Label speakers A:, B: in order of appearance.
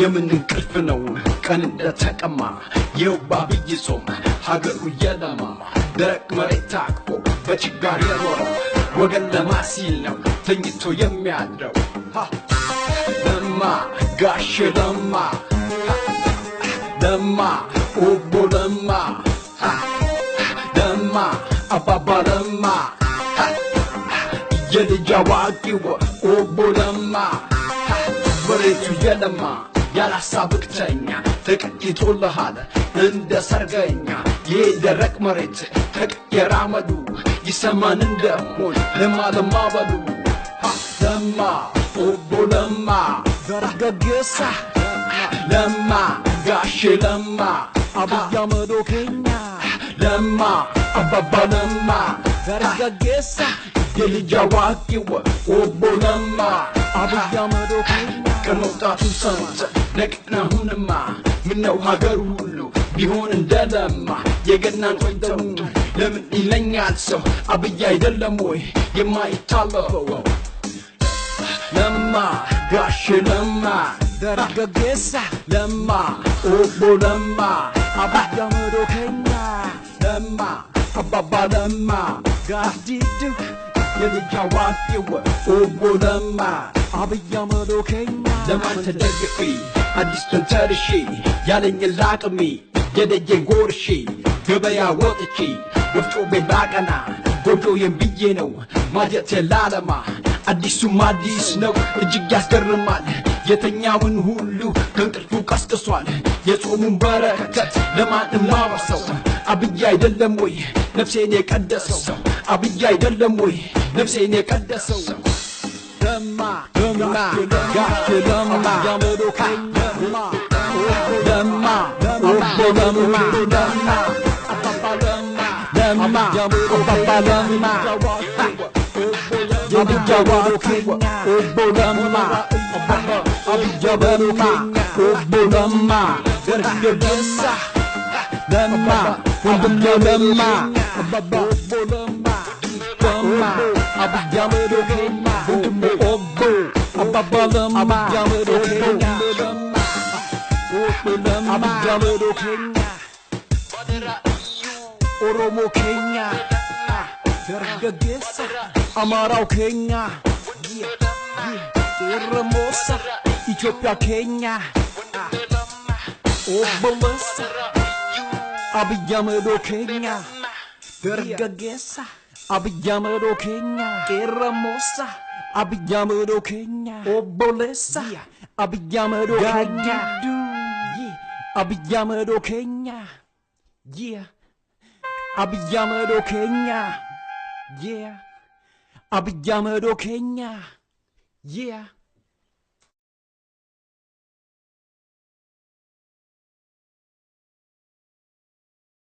A: የምን እንቅልፍ ነው ቀን እንደተቀማ የውባብይ ጾም ሀገሩ የለማ ደረቅ መሬት ታቅፎ በችጋር የኖረው ወገን ለማሲል ነው ተኝቶ የሚያድረው ለማ ጋሽ ለማ ለማ ኦቦ ለማ ለማ አባባ ለማ የልጅ አዋቂው ኦቦ ለማ መሬቱ የለማ ያላሳብቅተኛ ተቀይቶልሃል እንደ ሰርገኛ የደረቅ መሬት ተቀየረ አመዱ ይሰማን እንደሆን ለማ ለማ በሉ ለማ ኦቦ ለማ ዘርገገሳ ለማ ጋሽ ለማ አብይ አህመድ ኬኛ ለማ አባባ ለማ ዘርገገሳ የልጅ አዋቂው ኦቦ ለማ አብይ አህመድ ኬኛ ከመውጣቱ ሰምተ ነቅናሁንማ ምነው ሀገሩ ሁሉ ቢሆን እንደለማ የገናን ቆይተው ለምን ይለኛል ሰው አብይ አይደለም ወይ የማይታለፈው ለማ ጋሽ ለማ ደርገገሳ ለማ ኦቦ ለማ አብይ አህመድ ኬኛ ለማ አባባ ለማ ጋዲዱ የልጅ አዋቂው ኦቦ ለማ አብይ አህመድ ኬኛ ለማን ተደግፌ አዲስ ተንተርሼ ያለኝ ላቅሜ የደጀን ጎርሼ ገበያ ወጥቼ ወፍጮ ቤት ባቀና ጎጆዬን ብዬ ነው ማጀቴ ላለማ አዲሱም አዲስ ነው እጅግ ያስገርማል የተኛውን ሁሉ ከእንቅልፉ ቀስቅሷል የጾሙን በረከት ለማንም ማወርሰው አብይ አይደለም ወይ ነፍሴን የቀደሰው አብይ አይደለም ወይ ነፍሴን የቀደሰው ለማ ለማ ጋሽ ለማ ያመዶ ኬኛ ለማ ኦቦ ለማ ለማ አባባ ለማ ለማ አባባ ለማ የልጅ አዋቂው ኦቦ ለማ አብይ አህመድ ኬኛ ኦቦ ለማ ደርገገሳ ለማ ወንድሜ ለማ አባባ ኦቦ ለማ ለማ አብይ አህመድ ኬኛ ወንድሜ ኦቦ አባባ ለማ አብይ አህመድ ኬኛ ለማ ኦቦ ለማ አብይ አህመድ ኬኛ ኦሮሞ ኬኛ ደርገገሳ አማራው ኬኛ ኦሮሞሳ ኢትዮጵያ ኬኛ ኦቦ ለሳ አብይ አህመድ ኬኛ ደርገገሳ አብይ አህመድ ኬኛ ኦሮሞሳ አብይ አህመድ ኬኛ ኦቦ ለሳ አብይ አህመድ ኬኛ አብይ አህመድ ኬኛ አብይ አህመድ ኬኛ አብይ አህመድ ኬኛ